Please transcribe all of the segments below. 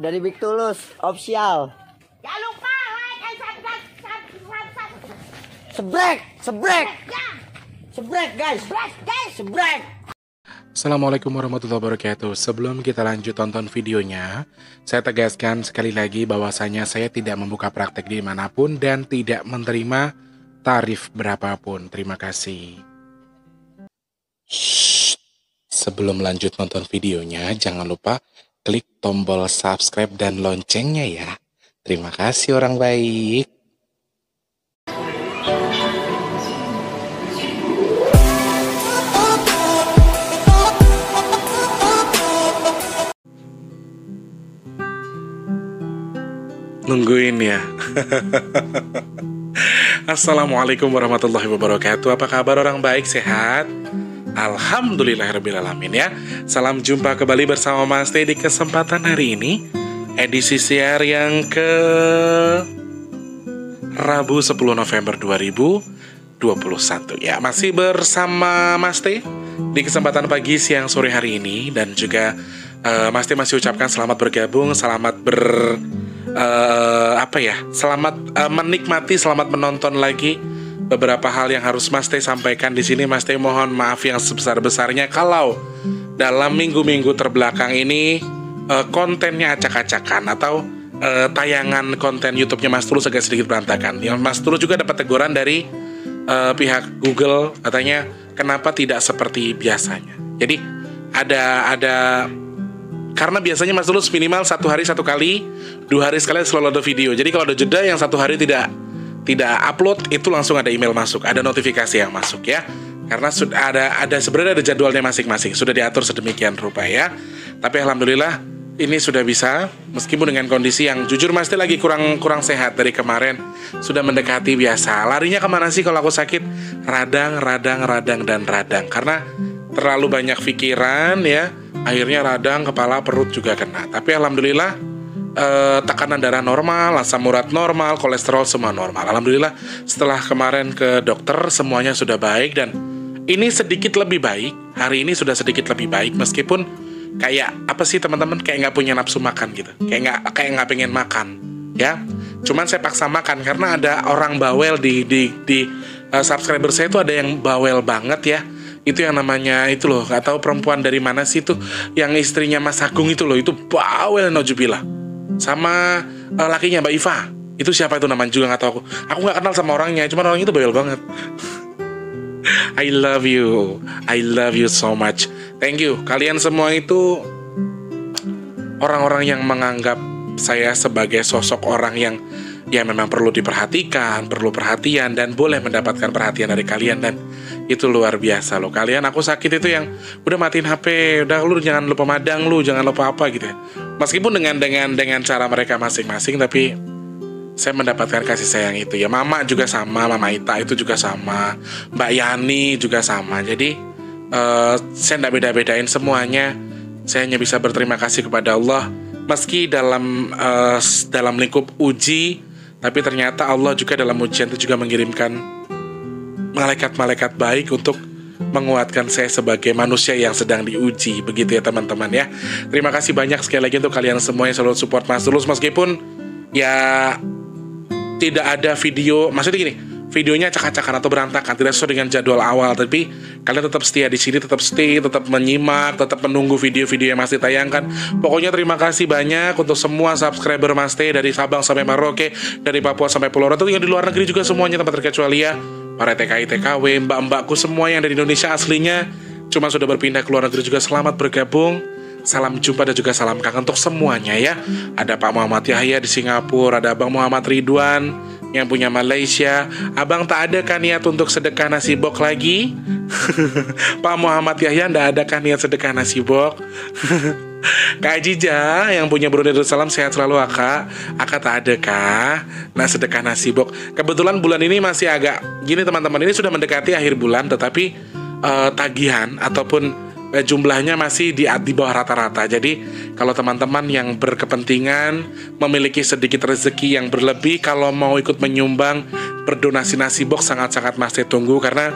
dari Big Tulus official. Jangan lupa like and subscribe. Sebrek guys. Sebrek. Assalamualaikum warahmatullahi wabarakatuh. Sebelum kita lanjut tonton videonya, saya tegaskan sekali lagi bahwasanya saya tidak membuka praktek dimanapun dan tidak menerima tarif berapapun. Terima kasih. Shh. Sebelum lanjut nonton videonya, jangan lupa klik tombol subscribe dan loncengnya ya. Terima kasih orang baik. Nungguin ya. Assalamualaikum warahmatullahi wabarakatuh. Apa kabar orang baik, sehat? Alhamdulillahirrahmanirrahim ya. Salam jumpa kembali bersama Mas Teh di kesempatan hari ini, edisi siar yang ke Rabu 10 November 2021 ya. Masih bersama Mas Teh di kesempatan pagi, siang, sore hari ini. Dan juga Mas Teh masih ucapkan selamat bergabung, selamat selamat menikmati, selamat menonton lagi. Beberapa hal yang harus Mas Teh sampaikan di sini. Mas Teh mohon maaf yang sebesar-besarnya kalau dalam minggu-minggu terbelakang ini kontennya acak-acakan atau tayangan konten YouTube-nya Mas Tulus agak sedikit berantakan. Yang Mas Tulus juga dapat teguran dari pihak Google, katanya kenapa tidak seperti biasanya. Jadi ada karena biasanya Mas Tulus minimal 1 hari 1 kali, 2 hari sekali selalu ada video. Jadi kalau ada jeda yang 1 hari tidak upload, itu langsung ada email masuk, ada notifikasi yang masuk ya. Karena sudah ada sebenarnya ada jadwalnya masing-masing, sudah diatur sedemikian rupa ya. Tapi alhamdulillah ini sudah bisa, meskipun dengan kondisi yang jujur Mas Teh lagi kurang sehat dari kemarin, sudah mendekati biasa. Larinya kemana sih kalau aku sakit? Radang. Karena terlalu banyak pikiran ya, akhirnya radang, kepala, perut juga kena. Tapi alhamdulillah tekanan darah normal, asam urat normal, kolesterol semua normal. Alhamdulillah setelah kemarin ke dokter semuanya sudah baik. Dan ini sedikit lebih baik, hari ini sudah sedikit lebih baik. Meskipun kayak apa sih teman-teman, kayak nggak punya nafsu makan gitu, kayak nggak pengen makan ya. Cuman saya paksa makan karena ada orang bawel di subscriber saya itu, ada yang bawel banget ya. Itu yang namanya itu loh, nggak tahu perempuan dari mana sih itu, yang istrinya Mas Agung itu loh, itu bawel nauzubillah. Sama lakinya Mbak Iva, itu siapa itu namanya juga nggak tahu aku nggak kenal sama orangnya, cuman orangnya itu bawel banget. I love you so much, thank you. Kalian semua itu orang-orang yang menganggap saya sebagai sosok orang yang ya memang perlu diperhatikan, perlu perhatian, dan boleh mendapatkan perhatian dari kalian. Dan itu luar biasa loh. Kalian, aku sakit itu yang udah matiin HP, udah lu jangan lupa madang, lu jangan lupa apa gitu ya. Meskipun dengan cara mereka masing-masing, tapi saya mendapatkan kasih sayang itu ya. Mama juga sama, Mama Ita itu juga sama, Mbak Yani juga sama. Jadi saya nggak beda-bedain semuanya. Saya hanya bisa berterima kasih kepada Allah. Meski dalam lingkup uji, tapi ternyata Allah juga dalam ujian itu juga mengirimkan malaikat-malaikat baik untuk menguatkan saya sebagai manusia yang sedang diuji. Begitu ya teman-teman ya. Terima kasih banyak sekali lagi untuk kalian semua yang selalu support Mas Tulus. Meskipun ya tidak ada video, maksudnya gini, videonya acak-acakan atau berantakan, tidak sesuai dengan jadwal awal, tapi kalian tetap setia di sini, tetap stay, tetap menyimak, tetap menunggu video-video yang masih tayangkan. Pokoknya terima kasih banyak untuk semua subscriber Mas Teh, dari Sabang sampai Merauke, dari Papua sampai Pulau Rote, yang di luar negeri juga semuanya tanpa terkecuali ya. Para TKI, TKW, mbak-mbakku semua yang dari Indonesia aslinya cuma sudah berpindah ke luar negeri juga, selamat bergabung. Salam jumpa dan juga salam kangen untuk semuanya ya. Ada Pak Muhammad Yahya di Singapura, ada Abang Muhammad Ridwan yang punya Malaysia. Abang tak ada kan niat untuk sedekah nasi bok lagi? Pak Muhammad Yahya, ndak ada kan niat sedekah nasi bok? Kak Ajija yang punya Brunei Darussalam, sehat selalu Aka. Aka tak ada kah? Nah, sedekah nasi bok. Kebetulan bulan ini masih agak gini teman-teman, ini sudah mendekati akhir bulan, tetapi tagihan ataupun jumlahnya masih di bawah rata-rata. Jadi kalau teman-teman yang berkepentingan, memiliki sedikit rezeki yang berlebih, kalau mau ikut menyumbang, berdonasi nasi box, sangat-sangat masih tunggu. Karena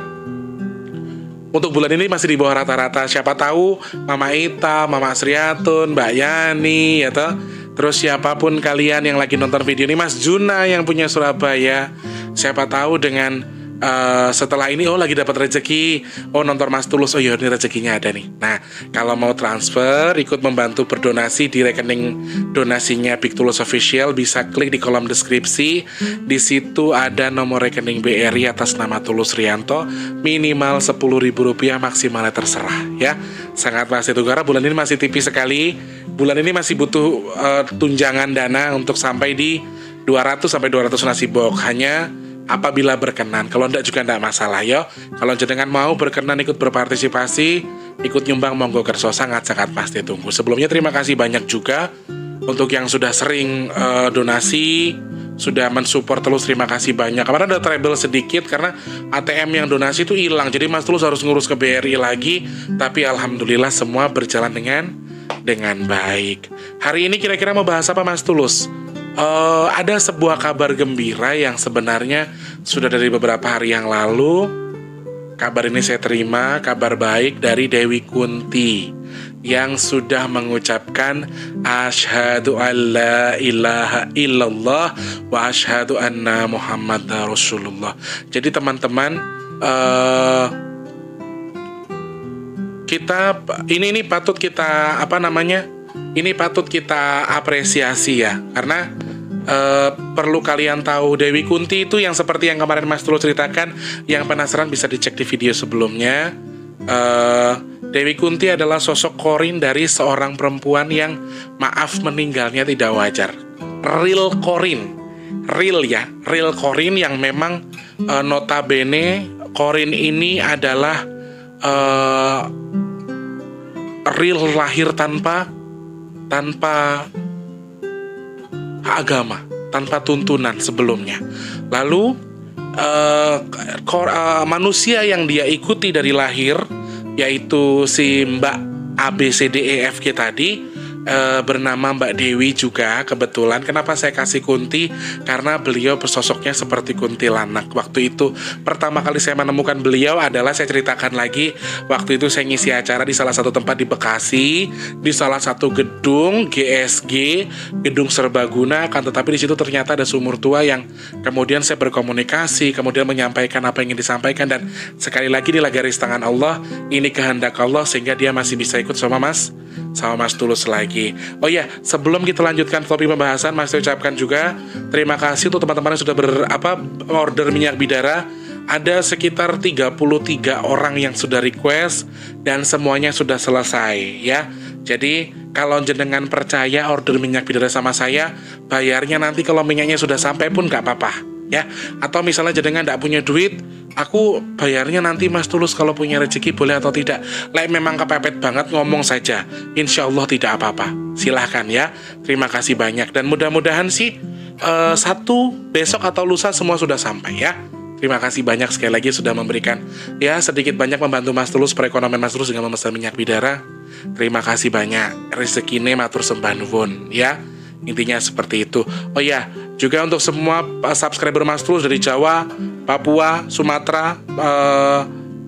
untuk bulan ini masih di bawah rata-rata. Siapa tahu Mama Ita, Mama Sriatun, Mbak Yani, ya toh, Terus siapapun kalian yang lagi nonton video ini, Mas Juna yang punya Surabaya, siapa tahu dengan setelah ini lagi dapat rezeki, nonton Mas Tulus, iya ini rezekinya ada nih. Nah, kalau mau transfer, ikut membantu berdonasi di rekening donasinya Big Tulus Official, bisa klik di kolom deskripsi. Di situ ada nomor rekening BRI atas nama Tulus Rianto, minimal Rp10.000, maksimalnya terserah ya. Sangat pasti itu, karena bulan ini masih tipis sekali. Bulan ini masih butuh tunjangan dana untuk sampai di 200 sampai 200 nasi box, hanya apabila berkenan. Kalau enggak juga enggak masalah yo. Kalau jenengan mau berkenan ikut berpartisipasi, ikut nyumbang, monggo kerso, sangat-sangat pasti tunggu. Sebelumnya terima kasih banyak juga untuk yang sudah sering donasi, sudah mensupport Tulus, terima kasih banyak. Kemarin ada trouble sedikit karena ATM yang donasi itu hilang, jadi Mas Tulus harus ngurus ke BRI lagi. Tapi alhamdulillah semua berjalan dengan baik. Hari ini kira-kira mau bahas apa Mas Tulus? Ada sebuah kabar gembira yang sebenarnya sudah dari beberapa hari yang lalu. Kabar ini saya terima, kabar baik dari Dewi Kunti yang sudah mengucapkan asyhadu alla ilaha illallah wa asyhadu anna muhammadar rasulullah. Jadi teman-teman, kita ini patut kita ini patut kita apresiasi ya, karena perlu kalian tahu, Dewi Kunti itu yang seperti yang kemarin Mas Tulus ceritakan. Yang penasaran bisa dicek di video sebelumnya. Dewi Kunti adalah sosok Korin dari seorang perempuan yang maaf meninggalnya tidak wajar. Real Korin, real Korin yang memang notabene Korin ini adalah real lahir tanpa agama, tanpa tuntunan sebelumnya. Lalu manusia yang dia ikuti dari lahir, yaitu si Mbak ABCDEFG tadi, bernama Mbak Dewi juga. Kebetulan kenapa saya kasih Kunti, karena beliau bersosoknya seperti kuntilanak. Waktu itu pertama kali saya menemukan beliau adalah, saya ceritakan lagi, waktu itu saya ngisi acara di salah satu tempat di Bekasi, di salah satu gedung GSG, gedung serbaguna, kan, tetapi di situ ternyata ada sumur tua yang kemudian saya berkomunikasi, kemudian menyampaikan apa yang ingin disampaikan, dan sekali lagi inilah garis tangan Allah, ini kehendak Allah, sehingga dia masih bisa ikut sama Mas Tulus lagi. Oh ya, sebelum kita lanjutkan topik pembahasan, Mas ucapkan juga terima kasih untuk teman-teman yang sudah order minyak bidara. Ada sekitar 33 orang yang sudah request dan semuanya sudah selesai ya. Jadi kalau jenengan percaya order minyak bidara sama saya, bayarnya nanti kalau minyaknya sudah sampai pun gak apa-apa ya. Atau misalnya jenengan gak punya duit, aku bayarnya nanti Mas Tulus kalau punya rezeki boleh atau tidak. Memang kepepet banget, ngomong saja, insya Allah tidak apa-apa, silahkan ya. Terima kasih banyak, dan mudah-mudahan sih besok atau lusa semua sudah sampai ya. Terima kasih banyak sekali lagi sudah memberikan ya sedikit banyak membantu Mas Tulus, perekonomian Mas Tulus dengan memesan minyak bidara. Terima kasih banyak, rezekine matur sembah nuwun ya. Intinya seperti itu. Oh ya, juga untuk semua subscriber Mas Tulus dari Jawa, Papua, Sumatera,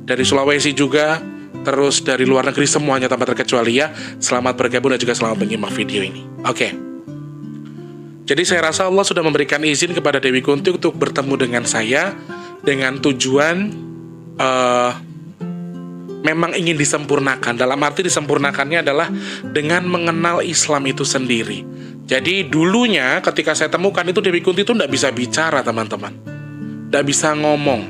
dari Sulawesi juga, terus dari luar negeri, semuanya tanpa terkecuali ya. Selamat bergabung dan juga selamat menyimak video ini. Oke. Jadi saya rasa Allah sudah memberikan izin kepada Dewi Kunti untuk bertemu dengan saya dengan tujuan memang ingin disempurnakan. Dalam arti disempurnakannya adalah dengan mengenal Islam itu sendiri. Jadi dulunya ketika saya temukan itu, Dewi Kunti itu tidak bisa bicara teman-teman, tidak bisa ngomong,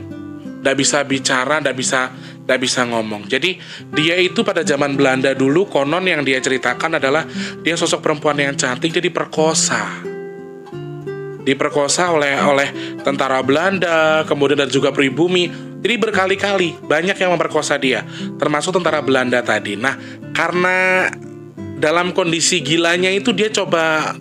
tidak bisa bicara, tidak bisa ngomong. Jadi dia itu pada zaman Belanda dulu, konon yang dia ceritakan adalah dia sosok perempuan yang cantik, dia diperkosa oleh tentara Belanda, kemudian dan juga pribumi. Jadi berkali-kali banyak yang memperkosa dia, termasuk tentara Belanda tadi. Nah, karena dalam kondisi gilanya itu dia coba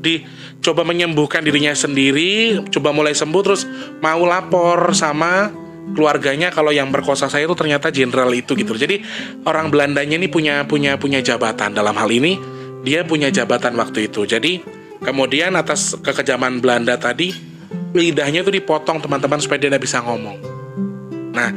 menyembuhkan dirinya sendiri, coba mulai sembuh, terus mau lapor sama keluarganya kalau yang perkosa saya itu ternyata jenderal itu gitu. Jadi orang Belandanya ini punya jabatan, dalam hal ini dia punya jabatan waktu itu. Jadi kemudian atas kekejaman Belanda tadi, lidahnya itu dipotong teman-teman supaya dia tidak bisa ngomong. Nah,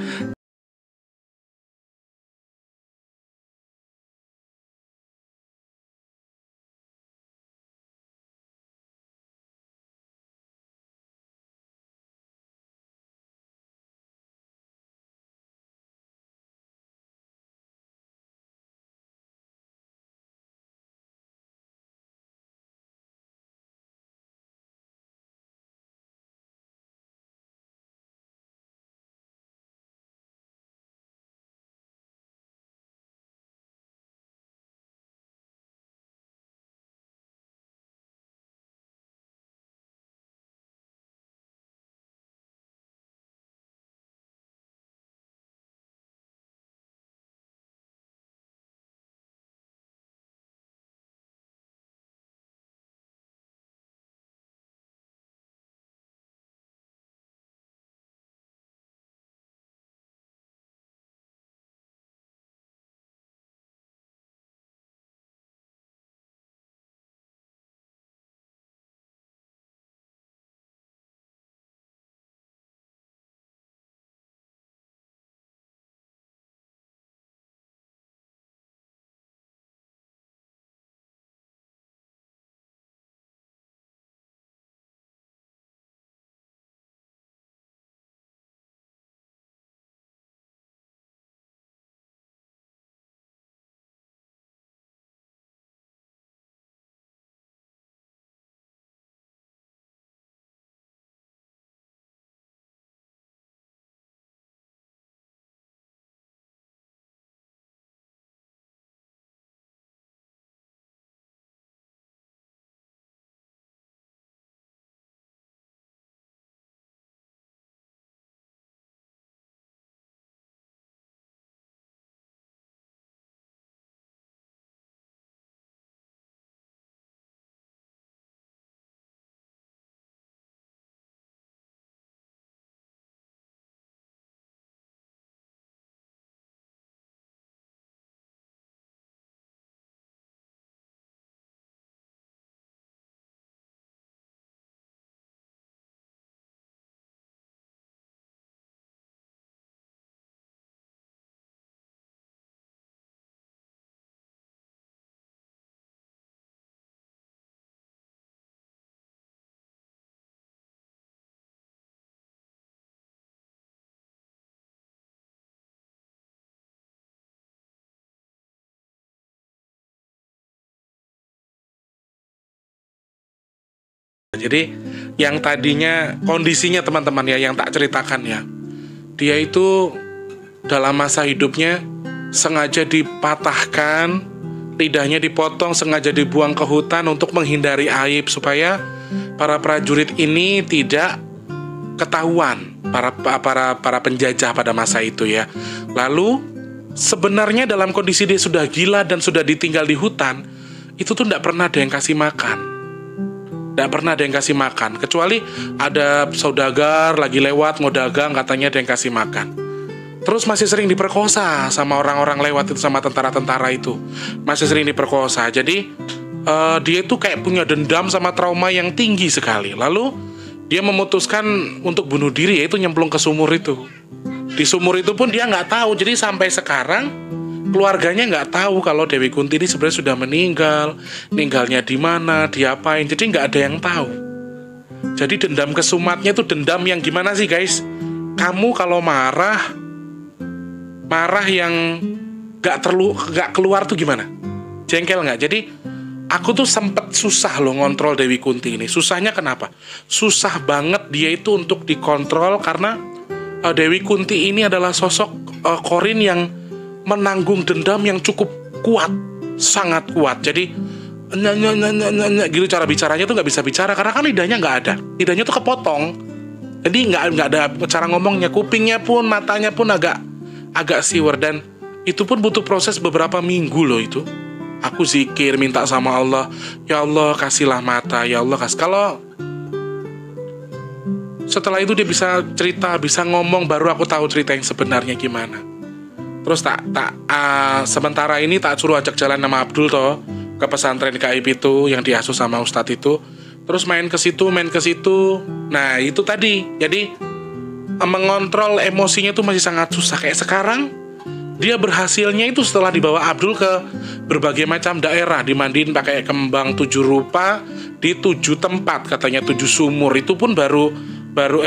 Jadi yang tadinya kondisinya teman-teman ya, yang tak ceritakan ya, dia itu dalam masa hidupnya sengaja dipatahkan, lidahnya dipotong, sengaja dibuang ke hutan untuk menghindari aib supaya para prajurit ini tidak ketahuan, para penjajah pada masa itu ya. Lalu sebenarnya dalam kondisi dia sudah gila dan sudah ditinggal di hutan, itu tuh tidak pernah ada yang kasih makan. Tidak pernah ada yang kasih makan, kecuali ada saudagar lagi lewat mau dagang, katanya ada yang kasih makan. Terus masih sering diperkosa sama orang-orang lewat itu, sama tentara-tentara itu. Masih sering diperkosa. Jadi dia itu kayak punya dendam sama trauma yang tinggi sekali. Lalu dia memutuskan untuk bunuh diri, yaitu nyemplung ke sumur itu. Di sumur itu pun dia nggak tahu. Jadi sampai sekarang keluarganya nggak tahu kalau Dewi Kunti ini sebenarnya sudah meninggal, meninggalnya di mana, diapain. Jadi nggak ada yang tahu. Jadi dendam kesumatnya itu dendam yang gimana sih guys? Kamu kalau marah yang nggak keluar tuh gimana? Jengkel nggak? Jadi aku tuh sempet susah loh ngontrol Dewi Kunti ini. Susahnya kenapa? Susah banget dia itu untuk dikontrol karena Dewi Kunti ini adalah sosok Korin yang menanggung dendam yang cukup kuat, sangat kuat. Jadi gitu cara bicaranya tuh nggak bisa bicara karena kan lidahnya nggak ada, lidahnya tuh kepotong. Jadi nggak ada cara ngomongnya, kupingnya pun, matanya pun agak siwer, dan itu pun butuh proses beberapa minggu loh itu. Aku zikir minta sama Allah, ya Allah kasihlah mata, ya Allah kasih. Kalau setelah itu dia bisa cerita, bisa ngomong, baru aku tahu cerita yang sebenarnya gimana. Terus sementara ini tak suruh ajak jalan nama Abdul toh ke pesantren gaib itu yang diasuh sama ustadz itu. Terus main ke situ. Nah itu tadi. Jadi mengontrol emosinya itu masih sangat susah. Kayak sekarang dia berhasilnya itu setelah dibawa Abdul ke berbagai macam daerah, dimandiin pakai kembang 7 rupa di 7 tempat, katanya 7 sumur. Itu pun baru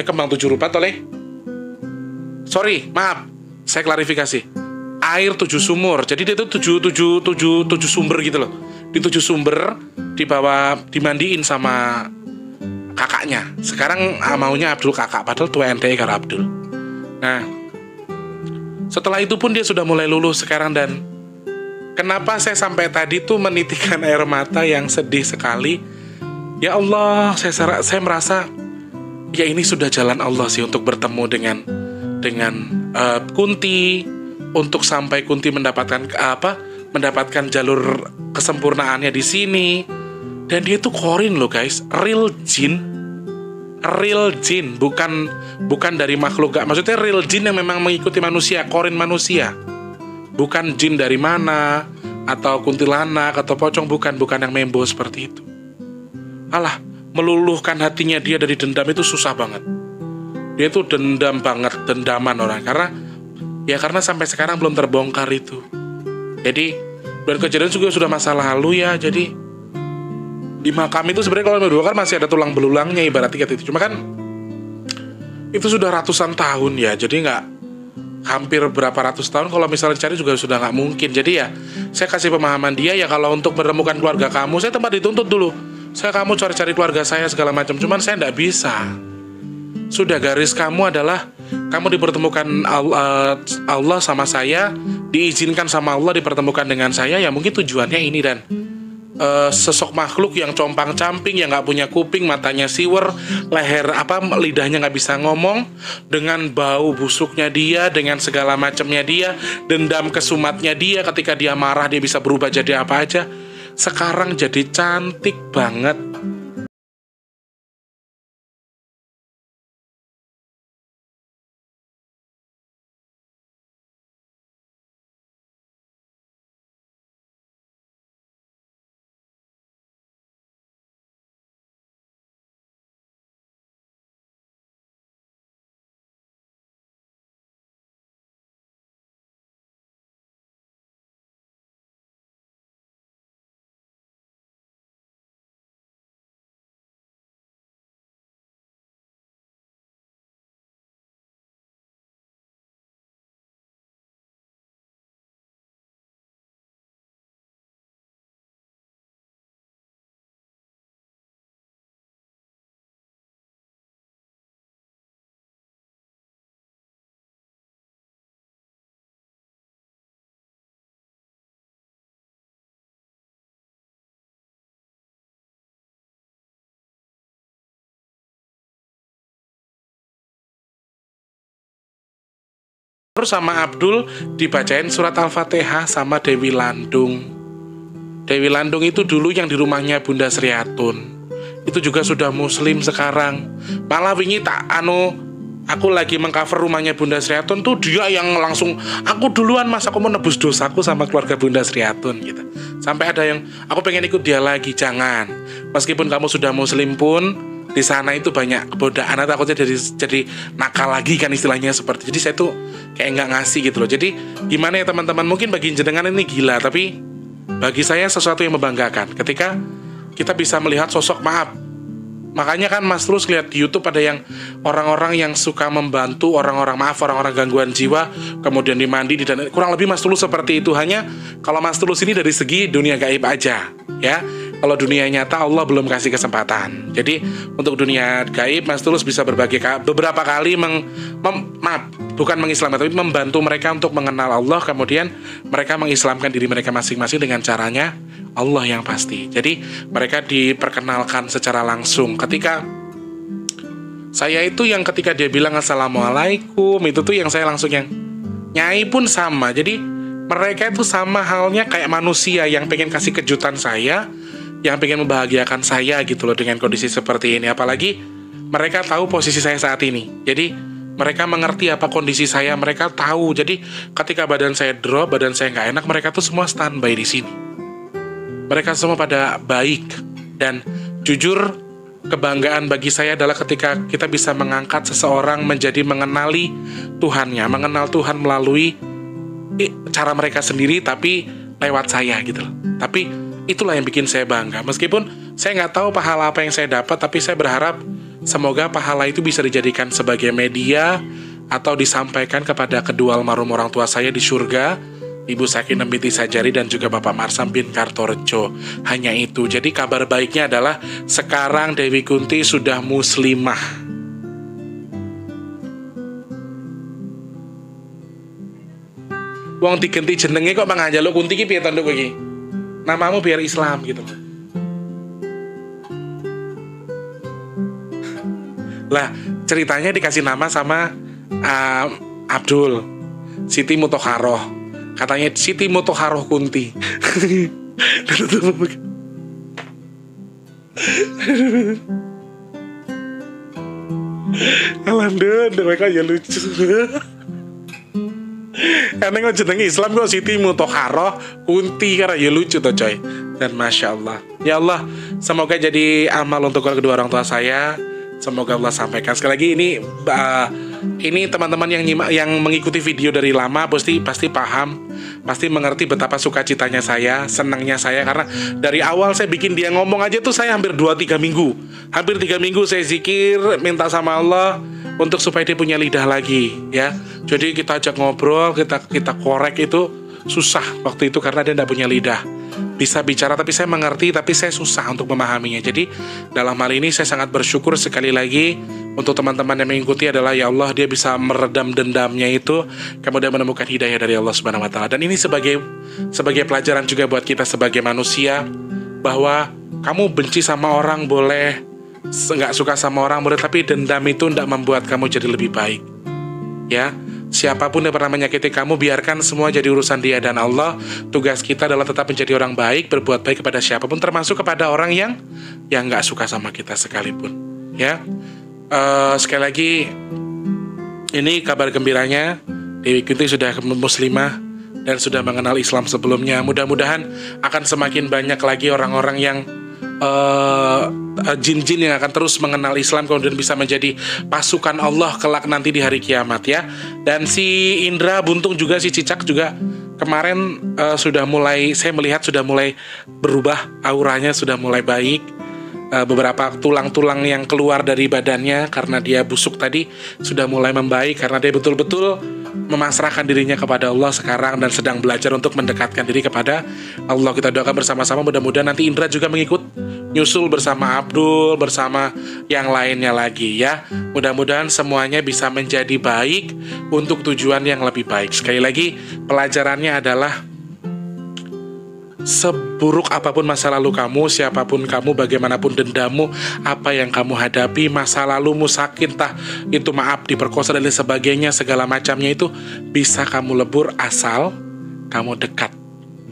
kembang 7 rupa toleh. Sorry, maaf, saya klarifikasi. Air 7 sumur. Jadi dia itu 7 sumber gitu loh. Di 7 sumber dibawa dimandiin sama kakaknya. Sekarang maunya Abdul kakak, padahal tua NTE karo Abdul. Nah, setelah itu pun dia sudah mulai lulus sekarang. Dan kenapa saya sampai tadi tuh menitikan air mata yang sedih sekali? Ya Allah, saya merasa ya ini sudah jalan Allah sih untuk bertemu dengan Kunti, untuk sampai Kunti mendapatkan mendapatkan jalur kesempurnaannya di sini. Dan dia tuh Korin loh guys, real jin, bukan dari makhluk, gak, maksudnya real jin yang memang mengikuti manusia, Korin manusia, bukan jin dari mana atau kuntilanak atau pocong, bukan yang membo seperti itu. Alah, meluluhkan hatinya dia dari dendam itu susah banget. Dia tuh dendam banget, dendaman orang, karena sampai sekarang belum terbongkar itu. Jadi dan kejadian juga sudah masa lalu ya. Jadi di makam itu sebenarnya kalau dibongkar masih ada tulang belulangnya ibaratnya gitu. Cuma kan itu sudah ratusan tahun ya. Jadi nggak, hampir berapa ratus tahun, kalau misalnya dicari juga sudah nggak mungkin. Jadi ya saya kasih pemahaman dia ya, kalau untuk menemukan keluarga kamu, saya tempat dituntut dulu. Kamu cari-cari keluarga saya segala macam. Cuman saya nggak bisa. Sudah garis kamu adalah kamu dipertemukan Allah sama saya, diizinkan sama Allah dipertemukan dengan saya, ya mungkin tujuannya ini. Dan sosok makhluk yang compang-camping, yang nggak punya kuping, matanya siwer, lidahnya nggak bisa ngomong, dengan bau busuknya dia, dengan segala macamnya dia, dendam kesumatnya dia, ketika dia marah dia bisa berubah jadi apa aja. Sekarang jadi cantik banget. Nur sama Abdul dibacain surat Al-Fatihah sama Dewi Landung. Dewi Landung itu dulu yang di rumahnya Bunda Sriatun. Itu juga sudah muslim sekarang. Malah wingi aku lagi mengcover rumahnya Bunda Sriatun tuh dia yang langsung, aku duluan mas, aku mau nebus dosaku sama keluarga Bunda Sriatun gitu. Sampai ada yang, aku pengen ikut dia lagi. Jangan. Meskipun kamu sudah muslim pun, di sana itu banyak kebodohan, takutnya jadi nakal lagi kan istilahnya seperti. Jadi saya tuh kayak nggak ngasih gitu loh. Jadi gimana ya teman-teman, mungkin bagi jenengan ini gila, tapi bagi saya sesuatu yang membanggakan ketika kita bisa melihat sosok, maaf. Makanya kan Mas Tulus lihat di YouTube ada yang orang-orang yang suka membantu orang-orang gangguan jiwa, kemudian dimandi, dan kurang lebih Mas Tulus seperti itu. Hanya kalau Mas Tulus ini dari segi dunia gaib aja, ya. Kalau dunia nyata Allah belum kasih kesempatan. Jadi untuk dunia gaib Mas Tulus bisa beberapa kali bukan mengislamkan, tapi membantu mereka untuk mengenal Allah, kemudian mereka mengislamkan diri mereka masing-masing dengan caranya Allah yang pasti. Jadi mereka diperkenalkan secara langsung. Ketika saya itu yang ketika dia bilang assalamualaikum, itu tuh yang saya langsung yang Nyai pun sama. Jadi mereka itu sama halnya kayak manusia yang pengen kasih kejutan saya, yang pengen membahagiakan saya gitu loh dengan kondisi seperti ini. Apalagi mereka tahu posisi saya saat ini. Jadi mereka mengerti apa kondisi saya, mereka tahu. Jadi ketika badan saya drop, badan saya nggak enak, mereka tuh semua standby di sini. Mereka semua pada baik. Dan jujur, kebanggaan bagi saya adalah ketika kita bisa mengangkat seseorang menjadi mengenali Tuhannya, mengenal Tuhan melalui cara mereka sendiri, tapi lewat saya gitu loh. Tapi itulah yang bikin saya bangga. Meskipun saya nggak tahu pahala apa yang saya dapat, tapi saya berharap semoga pahala itu bisa dijadikan sebagai media atau disampaikan kepada kedua almarhum orang tua saya di surga, Ibu Sakinah binti Sajari dan juga Bapak Marsam bin Kartorejo. Hanya itu. Jadi kabar baiknya adalah sekarang Dewi Kunti sudah muslimah. Wong diganti jenenge kok mangajaluk Kunti ki piye to nduk iki? Namamu biar Islam gitu loh. Lah, ceritanya dikasih nama sama Abdul, Siti Mutokharoh. Katanya Siti Mutokharoh Kunti. Alhamdulillah, mereka ya lucu. Karena jenenge Islam kok Siti Mutokharoh Kunti, karena ya lucu tuh coy. Dan Masya Allah. Ya Allah, semoga jadi amal untuk kedua orang tua saya. Semoga Allah sampaikan. Sekali lagi ini teman-teman yang mengikuti video dari lama pasti paham, pasti mengerti betapa sukacitanya saya, senangnya saya, karena dari awal saya bikin dia ngomong aja tuh saya hampir 2-3 minggu. Hampir 3 minggu saya zikir, minta sama Allah untuk supaya dia punya lidah lagi, ya. Jadi kita ajak ngobrol, kita korek itu susah waktu itu karena dia tidak punya lidah. Bisa bicara tapi saya mengerti, tapi saya susah untuk memahaminya. Jadi dalam hal ini saya sangat bersyukur sekali lagi untuk teman-teman yang mengikuti adalah ya Allah, dia bisa meredam dendamnya itu, kemudian menemukan hidayah dari Allah Subhanahu wa taala. Dan ini sebagai pelajaran juga buat kita sebagai manusia, bahwa kamu benci sama orang boleh, nggak suka sama orang boleh, tapi dendam itu tidak membuat kamu jadi lebih baik. Ya. Siapapun yang pernah menyakiti kamu, biarkan semua jadi urusan dia dan Allah. Tugas kita adalah tetap menjadi orang baik, berbuat baik kepada siapapun, termasuk kepada orang yang nggak suka sama kita sekalipun. Ya, sekali lagi ini kabar gembiranya, Dewi Kunti sudah muslimah dan sudah mengenal Islam sebelumnya. Mudah-mudahan akan semakin banyak lagi orang-orang yang jin-jin yang akan terus mengenal Islam, kemudian bisa menjadi pasukan Allah kelak nanti di hari kiamat, ya. Dan si Indra Buntung juga, si Cicak juga kemarin sudah mulai, saya melihat sudah mulai berubah, auranya sudah mulai baik. Beberapa tulang-tulang yang keluar dari badannya karena dia busuk tadi sudah mulai membaik, karena dia betul-betul memasrahkan dirinya kepada Allah sekarang dan sedang belajar untuk mendekatkan diri kepada Allah. Kita doakan bersama-sama, mudah-mudahan nanti Indra juga mengikut nyusul bersama Abdul, bersama yang lainnya lagi, ya. Mudah-mudahan semuanya bisa menjadi baik untuk tujuan yang lebih baik. Sekali lagi, pelajarannya adalah seburuk apapun masa lalu kamu, siapapun kamu, bagaimanapun dendamu, apa yang kamu hadapi, masa lalumu sakit, entah itu maaf diperkosa dan lain sebagainya, segala macamnya itu bisa kamu lebur asal kamu dekat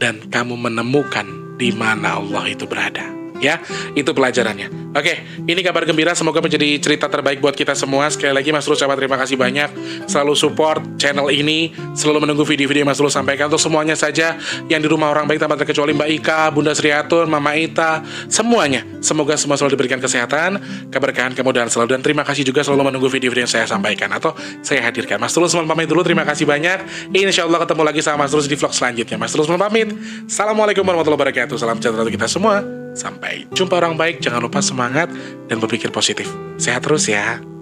dan kamu menemukan di mana Allah itu berada. Ya, itu pelajarannya. Oke, ini kabar gembira, semoga menjadi cerita terbaik buat kita semua. Sekali lagi Mas Tulus ucapkan terima kasih banyak, selalu support channel ini, selalu menunggu video-video Mas Tulus sampaikan. Untuk semuanya saja yang di rumah orang baik tanpa terkecuali Mbak Ika, Bunda Sriatun, Mama Ita, semuanya, semoga semua selalu diberikan kesehatan, keberkahan, kemudahan selalu. Dan terima kasih juga selalu menunggu video-video yang saya sampaikan atau saya hadirkan. Mas Tulus mohon pamit dulu, terima kasih banyak. Insya Allah ketemu lagi sama Mas Tulus di vlog selanjutnya. Mas Tulus mohon pamit. Assalamualaikum warahmatullahi wabarakatuh. Salam sejahtera untuk kita semua. Sampai jumpa orang baik, jangan lupa semangat dan berpikir positif. Sehat terus ya.